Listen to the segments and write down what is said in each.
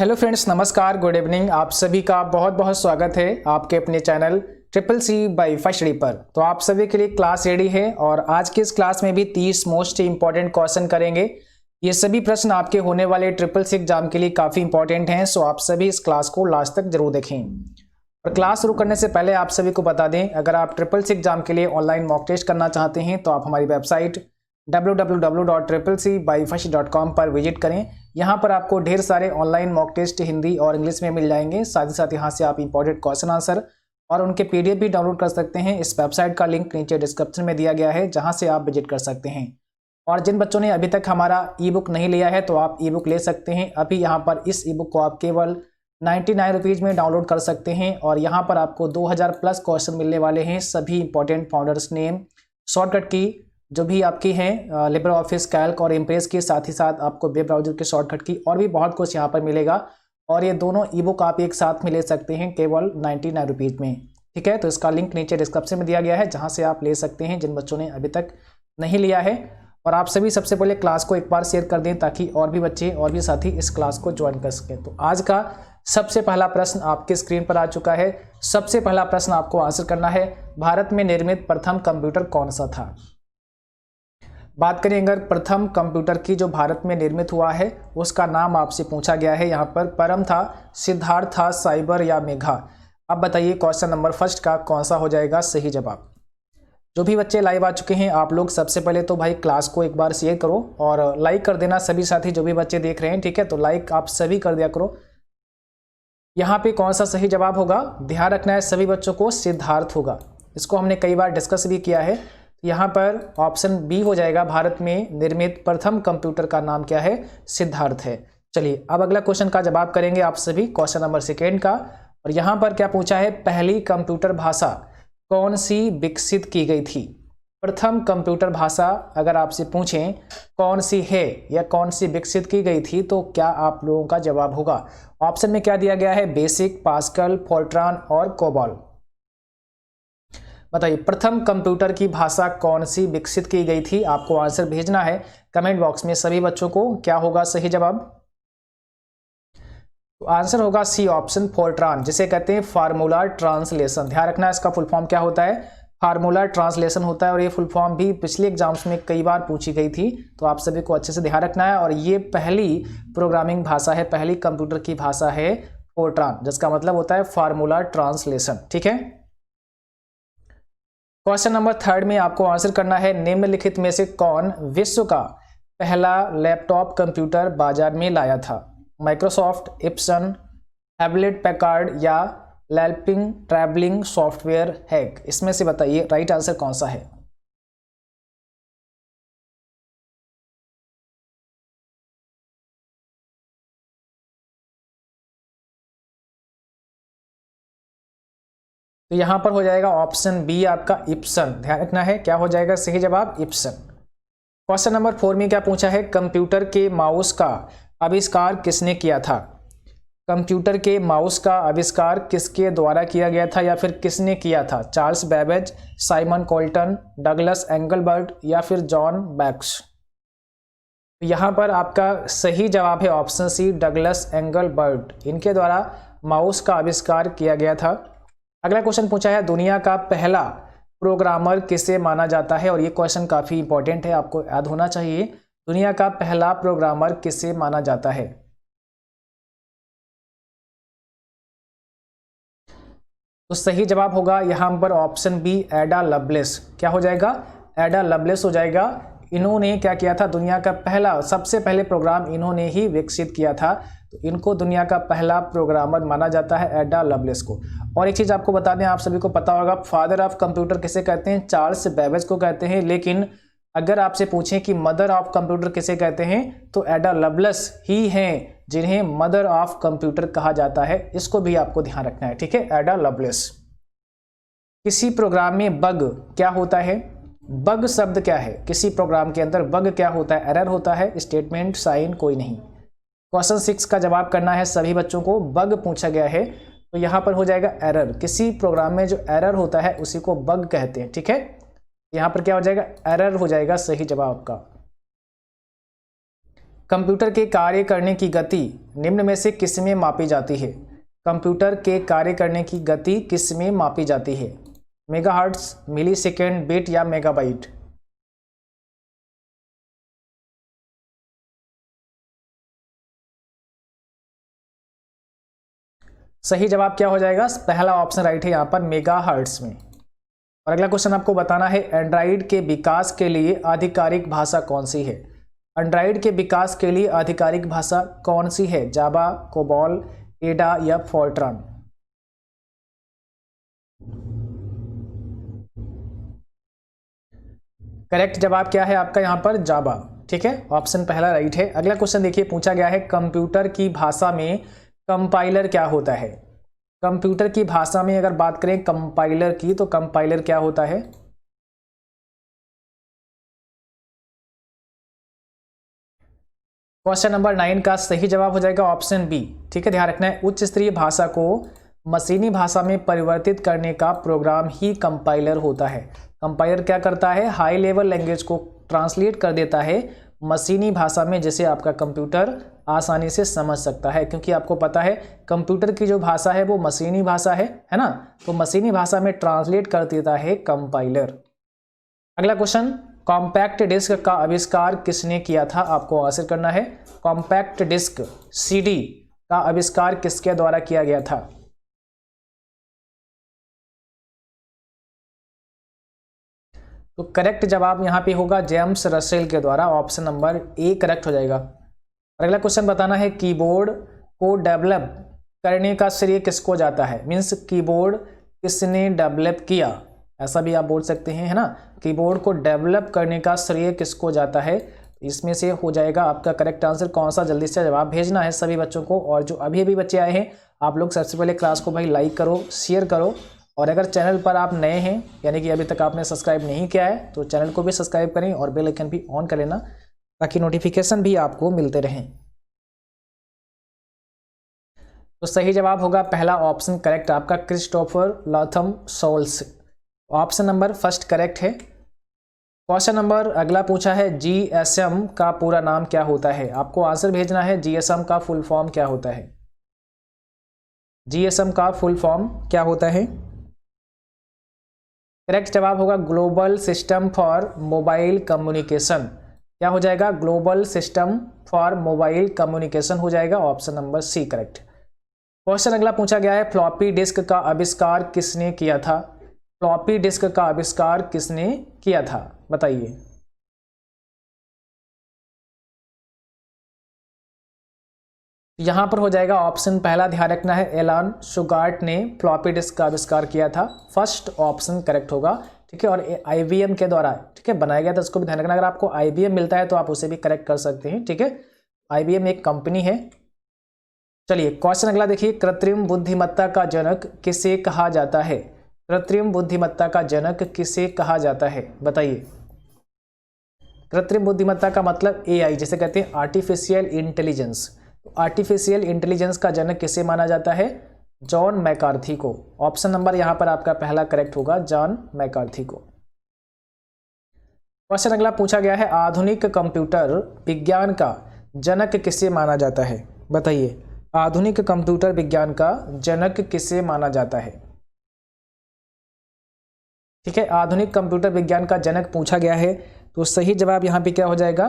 Hello friends, नमस्कार, good evening. आप सभी का बहुत बहुत स्वागत है आपके अपने channel triple C by first पर। तो आप सभी के लिए क्लास रेडी है और आज की इस क्लास में भी 30 मोस्ट इंपॉर्टेंट क्वेश्चन करेंगे। ये सभी प्रश्न आपके होने वाले ट्रिपल सी एग्जाम के लिए काफ़ी इंपॉर्टेंट हैं, सो आप सभी इस क्लास को लास्ट तक जरूर देखें। और क्लास शुरू करने से पहले आप सभी को बता दें, अगर आप ट्रिपल सी एग्जाम के लिए ऑनलाइन मॉक टेस्ट करना चाहते हैं तो आप हमारी वेबसाइट www.triplec-first.com पर विजिट करें। यहाँ पर आपको ढेर सारे ऑनलाइन मॉक टेस्ट हिंदी और इंग्लिश में मिल जाएंगे। साथ ही साथ यहाँ से आप इंपॉर्टेंट क्वेश्चन आंसर और उनके पीडीएफ भी डाउनलोड कर सकते हैं। इस वेबसाइट का लिंक नीचे डिस्क्रिप्शन में दिया गया है, जहाँ से आप विजिट कर सकते हैं। और जिन बच्चों ने अभी तक हमारा ई बुक नहीं लिया है तो आप ई बुक ले सकते हैं। अभी यहाँ पर इस ई बुक को आप केवल 99 रुपीज़ में डाउनलोड कर सकते हैं और यहाँ पर आपको 2000 प्लस क्वेश्चन मिलने वाले हैं। सभी इंपॉर्टेंट फाउंडर्स नेम, शॉर्टकट की जो भी आपकी हैं लिब्रे ऑफिस, कैल्क और इम्प्रेस की, साथ ही साथ आपको वेब ब्राउजर के शॉर्टकट की और भी बहुत कुछ यहाँ पर मिलेगा। और ये दोनों ई बुक आप एक साथ में ले सकते हैं केवल 99 रुपीज़ में। ठीक है, तो इसका लिंक नीचे डिस्क्रिप्शन में दिया गया है, जहाँ से आप ले सकते हैं जिन बच्चों ने अभी तक नहीं लिया है। और आप सभी सबसे पहले क्लास को एक बार शेयर कर दें ताकि और भी बच्चे और भी साथी इस क्लास को ज्वाइन कर सकें। तो आज का सबसे पहला प्रश्न आपके स्क्रीन पर आ चुका है। सबसे पहला प्रश्न आपको आंसर करना है, भारत में निर्मित प्रथम कंप्यूटर कौन सा था। बात करें अगर प्रथम कंप्यूटर की जो भारत में निर्मित हुआ है उसका नाम आपसे पूछा गया है। यहाँ पर परम था, सिद्धार्थ था, साइबर या मेघा। अब बताइए क्वेश्चन नंबर फर्स्ट का कौन सा हो जाएगा सही जवाब। जो भी बच्चे लाइव आ चुके हैं आप लोग सबसे पहले तो भाई क्लास को एक बार शेयर करो और लाइक कर देना सभी साथी जो भी बच्चे देख रहे हैं। ठीक है, तो लाइक आप सभी कर दिया करो। यहाँ पे कौन सा सही जवाब होगा, ध्यान रखना है सभी बच्चों को, सिद्धार्थ होगा। इसको हमने कई बार डिस्कस भी किया है। यहाँ पर ऑप्शन बी हो जाएगा, भारत में निर्मित प्रथम कंप्यूटर का नाम क्या है, सिद्धार्थ है। चलिए अब अगला क्वेश्चन का जवाब करेंगे आप सभी, क्वेश्चन नंबर सेकेंड का। और यहाँ पर क्या पूछा है, पहली कंप्यूटर भाषा कौन सी विकसित की गई थी। प्रथम कंप्यूटर भाषा अगर आपसे पूछें कौन सी है या कौन सी विकसित की गई थी तो क्या आप लोगों का जवाब होगा। ऑप्शन में क्या दिया गया है, बेसिक, पास्कल, फोर्ट्रान और कोबॉल। बताइए प्रथम कंप्यूटर की भाषा कौन सी विकसित की गई थी। आपको आंसर भेजना है कमेंट बॉक्स में सभी बच्चों को। क्या होगा सही जवाब, तो आंसर होगा सी ऑप्शन, फोर्ट्रान, जिसे कहते हैं फार्मूला ट्रांसलेशन। ध्यान रखना है इसका फुल फॉर्म क्या होता है, फार्मूला ट्रांसलेशन होता है। और ये फुल फॉर्म भी पिछले एग्जाम्स में कई बार पूछी गई थी, तो आप सभी को अच्छे से ध्यान रखना है। और ये पहली प्रोग्रामिंग भाषा है, पहली कंप्यूटर की भाषा है फोर्ट्रान, जिसका मतलब होता है फार्मूला ट्रांसलेशन। ठीक है, क्वेश्चन नंबर थर्ड में आपको आंसर करना है, निम्नलिखित में से कौन विश्व का पहला लैपटॉप कंप्यूटर बाजार में लाया था। माइक्रोसॉफ्ट, इप्सन, हैवलेट पैकार्ड या लैल्पिंग ट्रैवलिंग सॉफ्टवेयर हैक। इसमें से बताइए राइट आंसर कौन सा है। तो यहां पर हो जाएगा ऑप्शन बी आपका, इप्सन। ध्यान रखना है क्या हो जाएगा सही जवाब, इप्सन। क्वेश्चन नंबर 4 में क्या पूछा है, कंप्यूटर के माउस का आविष्कार किसने किया था। कंप्यूटर के माउस का आविष्कार किसके द्वारा किया गया था या फिर किसने किया था। Charles Babbage, Simon Colton, Douglas Engelbart या फिर जॉन बैक्स। यहाँ पर आपका सही जवाब है ऑप्शन सी, डगलस एंगलबर्ट। इनके द्वारा माउस का आविष्कार किया गया था। अगला क्वेश्चन पूछा है, दुनिया का पहला प्रोग्रामर किसे माना जाता है। और ये क्वेश्चन काफी इंपॉर्टेंट है, आपको याद होना चाहिए। दुनिया का पहला प्रोग्रामर किसे माना जाता है। तो सही जवाब होगा यहाँ पर ऑप्शन बी, एडा लवलेस। क्या हो जाएगा, एडा लवलेस हो जाएगा। इन्होंने क्या किया था, दुनिया का पहला, सबसे पहले प्रोग्राम इन्होंने ही विकसित किया था, तो इनको दुनिया का पहला प्रोग्रामर माना जाता है, एडा लवलेस को। और एक चीज़ आपको बता दें, आप सभी को पता होगा फादर ऑफ कंप्यूटर किसे कहते हैं, चार्ल्स बेबेज को कहते हैं। लेकिन अगर आपसे पूछें कि मदर ऑफ कंप्यूटर किसे कहते हैं तो एडा लवलेस ही हैं जिन्हें मदर ऑफ कंप्यूटर कहा जाता है। इसको भी आपको ध्यान रखना है। ठीक है, एडा लवलेस। किसी प्रोग्राम में बग क्या होता है, बग शब्द क्या है, किसी प्रोग्राम के अंदर बग क्या होता है, एरर होता है, स्टेटमेंट, साइन, कोई नहीं। क्वेश्चन 6 का जवाब करना है सभी बच्चों को। बग पूछा गया है तो यहाँ पर हो जाएगा एरर। किसी प्रोग्राम में जो एरर होता है उसी को बग कहते हैं। ठीक है, यहाँ पर क्या हो जाएगा, एरर हो जाएगा सही जवाब का। कंप्यूटर के कार्य करने की गति निम्न में से किस में मापी जाती है? कंप्यूटर के कार्य करने की गति किस में मापी जाती है? मेगाहर्ट्ज, मिलीसेकंड, बिट या मेगाबाइट? सही जवाब क्या हो जाएगा? पहला ऑप्शन राइट है यहाँ पर, मेगाहर्ट्ज में। और अगला क्वेश्चन आपको बताना है, एंड्रॉइड के विकास के लिए आधिकारिक भाषा कौन सी है? एंड्रॉइड के विकास के लिए आधिकारिक भाषा कौन सी है? जावा, कोबॉल, एडा या फोर्ट्रान? करेक्ट जवाब क्या है आपका यहाँ पर? जावा। ठीक है, ऑप्शन पहला राइट है। अगला क्वेश्चन देखिए, पूछा गया है कंप्यूटर की भाषा में कंपाइलर क्या होता है? कंप्यूटर की भाषा में अगर बात करें कंपाइलर की, तो कंपाइलर क्या होता है? क्वेश्चन नंबर 9 का सही जवाब हो जाएगा ऑप्शन बी। ठीक है, ध्यान रखना है, उच्च स्तरीय भाषा को मशीनी भाषा में परिवर्तित करने का प्रोग्राम ही कंपाइलर होता है। कंपाइलर क्या करता है? हाई लेवल लैंग्वेज को ट्रांसलेट कर देता है मशीनी भाषा में, जिसे आपका कंप्यूटर आसानी से समझ सकता है। क्योंकि आपको पता है कंप्यूटर की जो भाषा है वो मशीनी भाषा है ना, तो मशीनी भाषा में ट्रांसलेट कर देता है कंपाइलर। अगला क्वेश्चन, कॉम्पैक्ट डिस्क का आविष्कार किसने किया था? आपको आंसर करना है। कॉम्पैक्ट डिस्क सीडी का आविष्कार किसके द्वारा किया गया था? तो करेक्ट जवाब यहाँ पे होगा जेम्स रसेल के द्वारा, ऑप्शन नंबर ए करेक्ट हो जाएगा। अगला क्वेश्चन बताना है, कीबोर्ड को डेवलप करने का श्रेय किसको जाता है? मीन्स कीबोर्ड किसने डेवलप किया, ऐसा भी आप बोल सकते हैं, है ना। कीबोर्ड को डेवलप करने का श्रेय किसको जाता है? इसमें से हो जाएगा आपका करेक्ट आंसर कौन सा? जल्दी से जवाब भेजना है सभी बच्चों को। और जो अभी अभी बच्चे आए हैं, आप लोग सबसे पहले क्लास को भाई लाइक करो, शेयर करो, और अगर चैनल पर आप नए हैं यानी कि अभी तक आपने सब्सक्राइब नहीं किया है, तो चैनल को भी सब्सक्राइब करें और बेल आइकन भी ऑन कर लेना, ताकि नोटिफिकेशन भी आपको मिलते रहें। तो सही जवाब होगा पहला ऑप्शन करेक्ट आपका, Christopher Latham Sholes, option number first correct है। क्वेश्चन नंबर अगला पूछा है, जीएसएम का पूरा नाम क्या होता है? आपको आंसर भेजना है, जीएसएम का फुल फॉर्म क्या होता है? जीएसएम का फुल फॉर्म क्या होता है? करेक्ट जवाब होगा global system for mobile communication. क्या हो जाएगा? Global system for mobile communication हो जाएगा, option number C correct. Question अगला पूछा गया है, फ्लॉपी डिस्क का आविष्कार किसने किया था? फ्लॉपी डिस्क का आविष्कार किसने किया था, बताइए। यहां पर हो जाएगा ऑप्शन पहला, ध्यान रखना है, एलन शुगार्ट ने फ्लॉपी डिस्क का आविष्कार किया था, फर्स्ट ऑप्शन करेक्ट होगा। ठीक है, और आईबीएम के द्वारा ठीक है बनाया गया था, उसको भी ध्यान रखना। अगर आपको आईबीएम मिलता है तो आप उसे भी करेक्ट कर सकते हैं। ठीक है, आईबीएम एक कंपनी है। चलिए क्वेश्चन अगला देखिए, कृत्रिम बुद्धिमत्ता का जनक किसे कहा जाता है? कृत्रिम बुद्धिमत्ता का जनक किसे कहा जाता है, बताइए। कृत्रिम बुद्धिमत्ता का मतलब एआई, जिसे कहते हैं आर्टिफिशियल इंटेलिजेंस। आर्टिफिशियल इंटेलिजेंस का जनक किसे माना जाता है? जॉन मैकार्थी को। ऑप्शन नंबर यहां पर आपका पहला करेक्ट होगा, जॉन मैकार्थी को। क्वेश्चन अगला पूछा गया है, आधुनिक कंप्यूटर विज्ञान का जनक किसे माना जाता है, बताइए। आधुनिक कंप्यूटर विज्ञान का जनक किसे माना जाता है? ठीक है, आधुनिक कंप्यूटर विज्ञान का जनक पूछा गया है, तो सही जवाब यहाँ पे क्या हो जाएगा?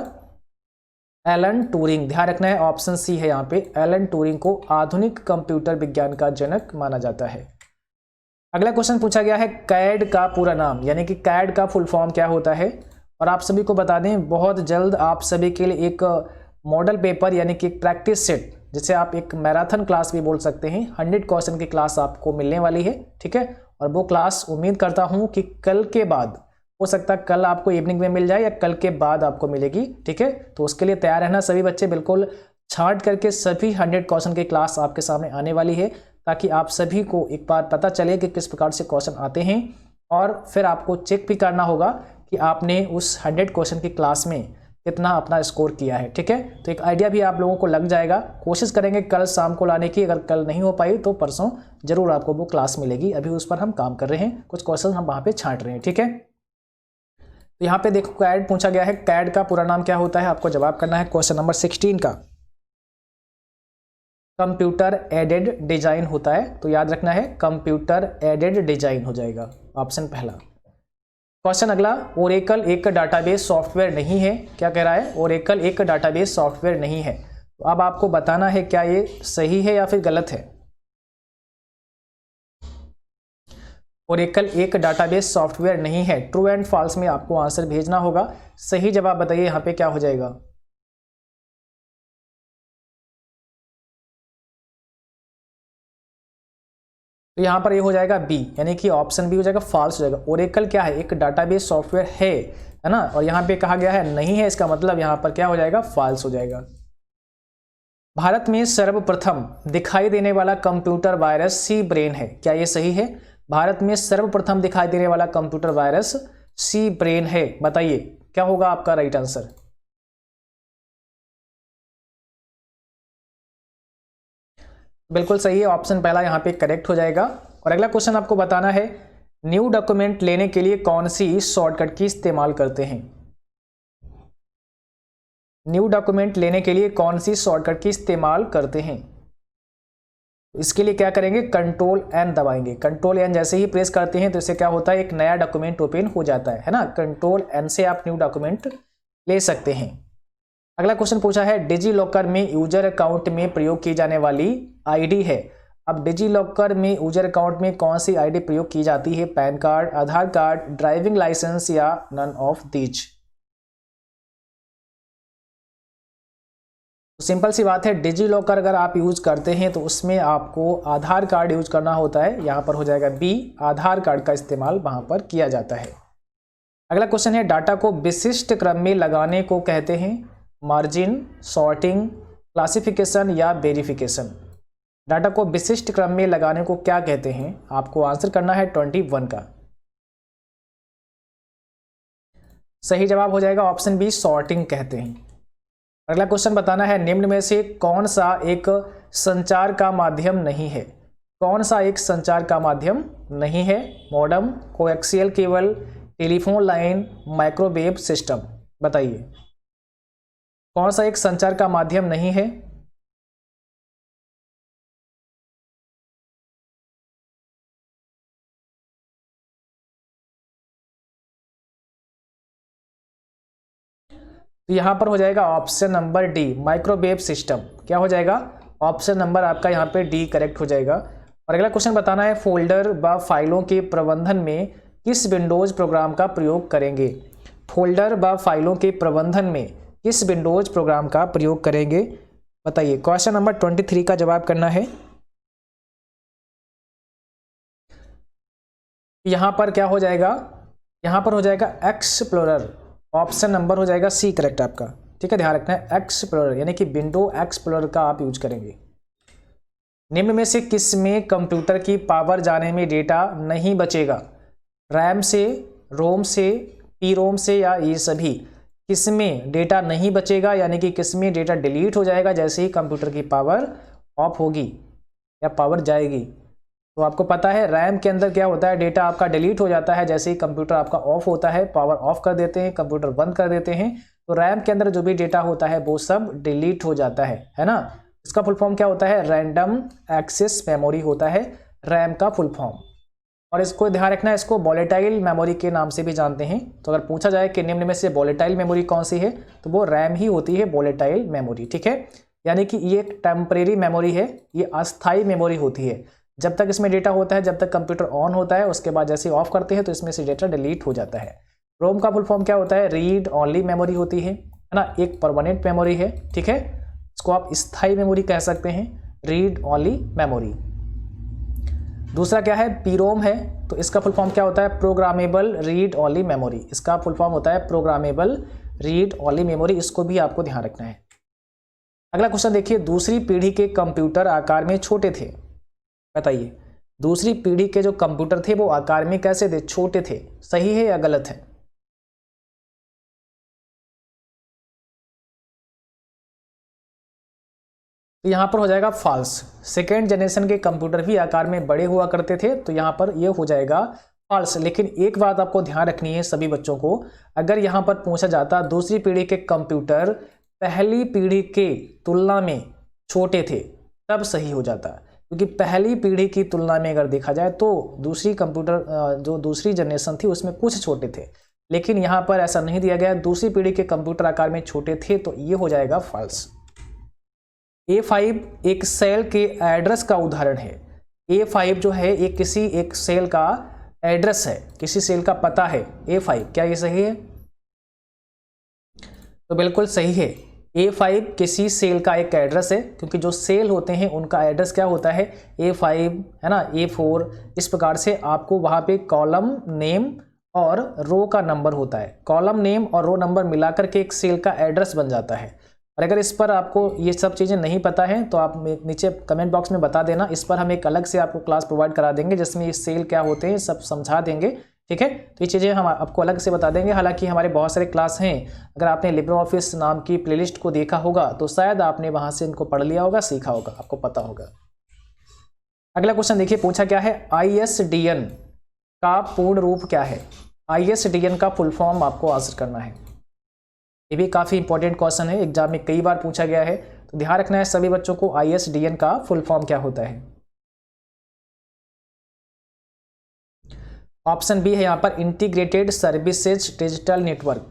Alan Turing. ध्यान रखना है, ऑप्शन सी है यहाँ पे, एलन ट्यूरिंग को आधुनिक कंप्यूटर विज्ञान का जनक माना जाता है। अगला क्वेश्चन पूछा गया है, कैड का पूरा नाम, यानी कि कैड का फुल फॉर्म क्या होता है? और आप सभी को बता दें, बहुत जल्द आप सभी के लिए एक मॉडल पेपर यानी कि एक प्रैक्टिस सेट, जिसे आप एक मैराथन क्लास भी बोल सकते हैं, 100 क्वेश्चन की क्लास आपको मिलने वाली है। ठीक है, और वो क्लास उम्मीद करता हूँ कि कल के बाद, हो सकता है कल आपको इवनिंग में मिल जाए या कल के बाद आपको मिलेगी। ठीक है, तो उसके लिए तैयार रहना सभी बच्चे, बिल्कुल छांट करके सभी 100 क्वेश्चन की क्लास आपके सामने आने वाली है, ताकि आप सभी को एक बार पता चले कि किस प्रकार से क्वेश्चन आते हैं, और फिर आपको चेक भी करना होगा कि आपने उस 100 क्वेश्चन की क्लास में कितना अपना स्कोर किया है। ठीक है, तो एक आइडिया भी आप लोगों को लग जाएगा। कोशिश करेंगे कल शाम को लाने की, अगर कल नहीं हो पाई तो परसों जरूर आपको वो क्लास मिलेगी। अभी उस पर हम काम कर रहे हैं, कुछ क्वेश्चन हम वहाँ पे छांट रहे हैं। ठीक है, तो यहाँ पे देखो कैड पूछा गया है, कैड का पूरा नाम क्या होता है, आपको जवाब करना है क्वेश्चन नंबर 16 का। कंप्यूटर एडेड डिजाइन होता है, तो याद रखना है कंप्यूटर एडेड डिजाइन हो जाएगा ऑप्शन पहला। क्वेश्चन अगला, ओरेकल एक डाटाबेस सॉफ्टवेयर नहीं है। क्या कह रहा है, ओरेकल एक डाटाबेस सॉफ्टवेयर नहीं है। तो अब आपको बताना है क्या ये सही है या फिर गलत है। ओरेकल एक डाटाबेस सॉफ्टवेयर नहीं है, ट्रू एंड फॉल्स में आपको आंसर भेजना होगा। सही जवाब बताइए यहाँ पे क्या हो जाएगा। तो यहाँ पर ये हो जाएगा बी, यानी कि ऑप्शन बी हो जाएगा, फॉल्स हो जाएगा। ओरेकल क्या है, एक डाटाबेस सॉफ्टवेयर है ना, और यहाँ पे कहा गया है नहीं है, इसका मतलब यहाँ पर क्या हो जाएगा, फॉल्स हो जाएगा। भारत में सर्वप्रथम दिखाई देने वाला कंप्यूटर वायरस सी ब्रेन है। क्या ये सही है, भारत में सर्वप्रथम दिखाई देने वाला कंप्यूटर वायरस सी ब्रेन है। बताइए क्या होगा आपका राइट आंसर। बिल्कुल सही है, ऑप्शन पहला यहाँ पे करेक्ट हो जाएगा। और अगला क्वेश्चन आपको बताना है, न्यू डॉक्यूमेंट लेने के लिए कौन सी शॉर्टकट की इस्तेमाल करते हैं। न्यू डॉक्यूमेंट लेने के लिए कौन सी शॉर्टकट की इस्तेमाल करते हैं। इसके लिए क्या करेंगे, कंट्रोल एन दबाएंगे। कंट्रोल एन जैसे ही प्रेस करते हैं तो इससे क्या होता है, एक नया डॉक्यूमेंट ओपन हो जाता है ना। कंट्रोल एन से आप न्यू डॉक्यूमेंट ले सकते हैं। अगला क्वेश्चन पूछा है, डिजी लॉकर में यूजर अकाउंट में प्रयोग की जाने वाली आईडी है। अब डिजी लॉकर में यूजर अकाउंट में कौन सी आईडी प्रयोग की जाती है, पैन कार्ड, आधार कार्ड, ड्राइविंग लाइसेंस या नन ऑफ दीज। सिंपल सी बात है, डिजी लॉकर अगर आप यूज करते हैं तो उसमें आपको आधार कार्ड यूज करना होता है। यहाँ पर हो जाएगा बी, आधार कार्ड का इस्तेमाल वहाँ पर किया जाता है। अगला क्वेश्चन है, डाटा को विशिष्ट क्रम में लगाने को कहते हैं मार्जिन, सॉर्टिंग, क्लासिफिकेशन या वेरिफिकेशन। डाटा को विशिष्ट क्रम में लगाने को क्या कहते हैं, आपको आंसर करना है 21 का। सही जवाब हो जाएगा ऑप्शन बी, सॉर्टिंग कहते हैं। अगला क्वेश्चन बताना है, निम्न में से कौन सा एक संचार का माध्यम नहीं है। कौन सा एक संचार का माध्यम नहीं है, modem, coaxial cable, telephone line, microwave system. बताइए कौन सा एक संचार का माध्यम नहीं है। तो यहां पर हो जाएगा option number D, microwave system. क्या हो जाएगा, ऑप्शन नंबर आपका यहाँ पे डी करेक्ट हो जाएगा। और अगला क्वेश्चन बताना है, फोल्डर व फाइलों के प्रबंधन में किस विंडोज प्रोग्राम का प्रयोग करेंगे। फोल्डर व फाइलों के प्रबंधन में किस विंडोज प्रोग्राम का प्रयोग करेंगे। बताइए क्वेश्चन नंबर 23 का जवाब करना है। यहाँ पर क्या हो जाएगा, यहाँ पर हो जाएगा एक्सप्लोरर, ऑप्शन नंबर हो जाएगा सी करेक्ट आपका। ठीक है, ध्यान रखना है एक्सप्लोरर, यानी कि विंडो एक्सप्लोरर का आप यूज करेंगे। निम्न में से किस में कंप्यूटर की पावर जाने में डेटा नहीं बचेगा, रैम से, रोम से, पी रोम से या ये सभी। किस में डेटा नहीं बचेगा, यानी कि किस में डेटा डिलीट हो जाएगा जैसे ही कंप्यूटर की पावर ऑफ होगी या पावर जाएगी। तो आपको पता है रैम के अंदर क्या होता है, डेटा आपका डिलीट हो जाता है जैसे ही कंप्यूटर आपका ऑफ होता है, पावर ऑफ कर देते हैं, कंप्यूटर बंद कर देते हैं, तो रैम के अंदर जो भी डेटा होता है वो सब डिलीट हो जाता है ना। इसका फुल फॉर्म क्या होता है, रैंडम एक्सेस मेमोरी होता है रैम का फुल फॉर्म। और इसको ध्यान रखना है, इसको वोलेटाइल मेमोरी के नाम से भी जानते हैं। तो अगर पूछा जाए कि निम्न में से वोलेटाइल मेमोरी कौन सी है, तो वो रैम ही होती है, वोलेटाइल मेमोरी। ठीक है, यानी कि ये एक टेम्परेरी मेमोरी है, ये अस्थायी मेमोरी होती है। जब तक इसमें डेटा होता है, जब तक कंप्यूटर ऑन होता है, उसके बाद जैसे ऑफ करते हैं तो इसमें से डेटा डिलीट हो जाता है। रोम का फुल फॉर्म क्या होता है, रीड ओनली मेमोरी होती है ना, एक परमानेंट मेमोरी है। ठीक है, इसको आप स्थायी मेमोरी कह सकते हैं, रीड ओनली मेमोरी। दूसरा क्या है, पीरोम है, तो इसका फुल फॉर्म क्या होता है, प्रोग्रामेबल रीड ओनली मेमोरी। इसका फुल फॉर्म होता है प्रोग्रामेबल रीड ओनली मेमोरी, इसको भी आपको ध्यान रखना है। अगला क्वेश्चन देखिए, दूसरी पीढ़ी के कंप्यूटर आकार में छोटे थे। बताइए दूसरी पीढ़ी के जो कंप्यूटर थे वो आकार में कैसे थे, छोटे थे। सही है या गलत है। तो यहाँ पर हो जाएगा फॉल्स। सेकेंड जनरेशन के कंप्यूटर भी आकार में बड़े हुआ करते थे, तो यहाँ पर ये हो जाएगा फॉल्स। लेकिन एक बात आपको ध्यान रखनी है सभी बच्चों को, अगर यहाँ पर पूछा जाता दूसरी पीढ़ी के कंप्यूटर पहली पीढ़ी के तुलना में छोटे थे, तब सही हो जाता, क्योंकि पहली पीढ़ी की तुलना में अगर देखा जाए तो दूसरी कंप्यूटर जो दूसरी जनरेशन थी उसमें कुछ छोटे थे, लेकिन यहाँ पर ऐसा नहीं दिया गया, दूसरी पीढ़ी के कंप्यूटर आकार में छोटे थे, तो ये हो जाएगा फॉल्स। A5 एक सेल के एड्रेस का उदाहरण है। A5 जो है एक किसी एक सेल का एड्रेस है, किसी सेल का पता है A5, क्या ये सही है? तो बिल्कुल सही है। A5 किसी सेल का एक एड्रेस है, क्योंकि जो सेल होते हैं उनका एड्रेस क्या होता है? A5 है ना, A4। इस प्रकार से आपको वहाँ पे कॉलम नेम और रो का नंबर होता है, कॉलम नेम और रो नंबर मिलाकर के एक सेल का एड्रेस बन जाता है। और अगर इस पर आपको ये सब चीज़ें नहीं पता है तो आप नीचे कमेंट बॉक्स में बता देना, इस पर हम एक अलग से आपको क्लास प्रोवाइड करा देंगे जिसमें ये सेल क्या होते हैं सब समझा देंगे, ठीक है। तो ये चीज़ें हम आपको अलग से बता देंगे। हालांकि हमारे बहुत सारे क्लास हैं, अगर आपने लिब्रे ऑफिस नाम की प्लेलिस्ट को देखा होगा तो शायद आपने वहाँ से इनको पढ़ लिया होगा, सीखा होगा, आपको पता होगा। अगला क्वेश्चन देखिए, पूछा क्या है? ISDN का पूर्ण रूप क्या है? ISDN का फुल फॉर्म आपको आंसर करना है। ये भी काफ़ी इंपॉर्टेंट क्वेश्चन है, एग्जाम में कई बार पूछा गया है, तो ध्यान रखना है सभी बच्चों को ISDN का फुल फॉर्म क्या होता है। ऑप्शन बी है यहाँ पर integrated services digital network.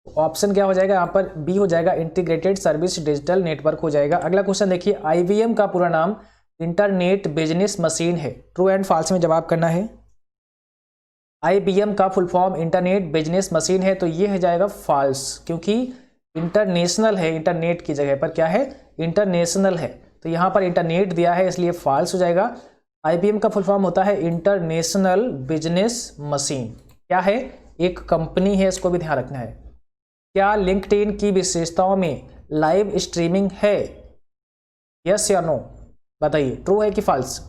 Option क्या हो जाएगा यहाँ पर? बी हो जाएगा, इंटीग्रेटेड सर्विस डिजिटल नेटवर्क हो जाएगा। अगला क्वेश्चन देखिए, IBM का पूरा नाम इंटरनेट बिजनेस मशीन है। ट्रू एंड फॉल्स में जवाब करना है। IBM का full form internet business machine है, तो ये हो जाएगा फॉल्स, क्योंकि इंटरनेशनल है, इंटरनेट की जगह पर क्या है? इंटरनेशनल है, तो यहाँ पर इंटरनेट दिया है इसलिए फॉल्स हो जाएगा। IBM का फुल फॉर्म होता है इंटरनेशनल बिजनेस मशीन। क्या है? एक कंपनी है, इसको भी ध्यान रखना है। क्या लिंक्डइन की विशेषताओं में लाइव स्ट्रीमिंग है? यस या नो बताइए, ट्रू है कि फॉल्स?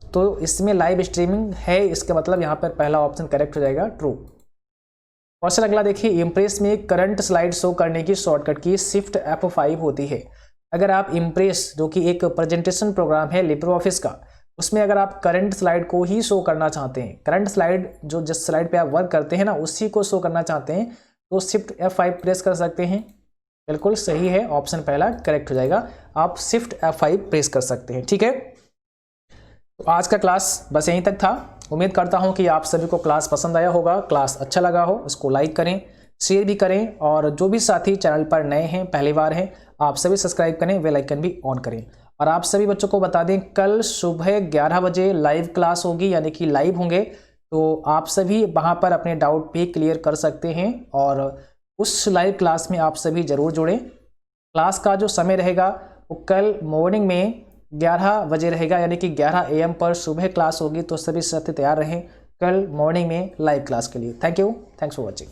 तो इसमें लाइव स्ट्रीमिंग है, इसका मतलब यहाँ पर पहला ऑप्शन करेक्ट हो जाएगा, ट्रू। क्वेश्चन अगला देखिए, इम्प्रेस में करंट स्लाइड शो करने की शॉर्टकट की शिफ्ट F5 होती है। अगर आप इम्प्रेस जो कि एक प्रेजेंटेशन प्रोग्राम है लिब्रे ऑफिस का, उसमें अगर आप करंट स्लाइड को ही शो करना चाहते हैं, करंट स्लाइड जो जिस स्लाइड पे आप वर्क करते हैं ना उसी को शो करना चाहते हैं, तो शिफ्ट F5 प्रेस कर सकते हैं। बिल्कुल सही है, ऑप्शन पहला करेक्ट हो जाएगा, आप शिफ्ट F5 प्रेस कर सकते हैं, ठीक है। तो आज का क्लास बस यहीं तक था। उम्मीद करता हूं कि आप सभी को क्लास पसंद आया होगा, क्लास अच्छा लगा हो, इसको लाइक करें, शेयर भी करें, और जो भी साथी चैनल पर नए हैं, पहली बार हैं, आप सभी सब्सक्राइब करें, बेल आइकन भी ऑन करें। और आप सभी बच्चों को बता दें, कल सुबह 11 बजे लाइव क्लास होगी, यानी कि लाइव होंगे, तो आप सभी वहाँ पर अपने डाउट भी क्लियर कर सकते हैं, और उस लाइव क्लास में आप सभी ज़रूर जुड़ें। क्लास का जो समय रहेगा वो कल मॉर्निंग में 11 बजे रहेगा, यानी कि 11 AM पर सुबह क्लास होगी, तो सभी साथी तैयार रहें कल मॉर्निंग में लाइव क्लास के लिए। Thank you, thanks for watching.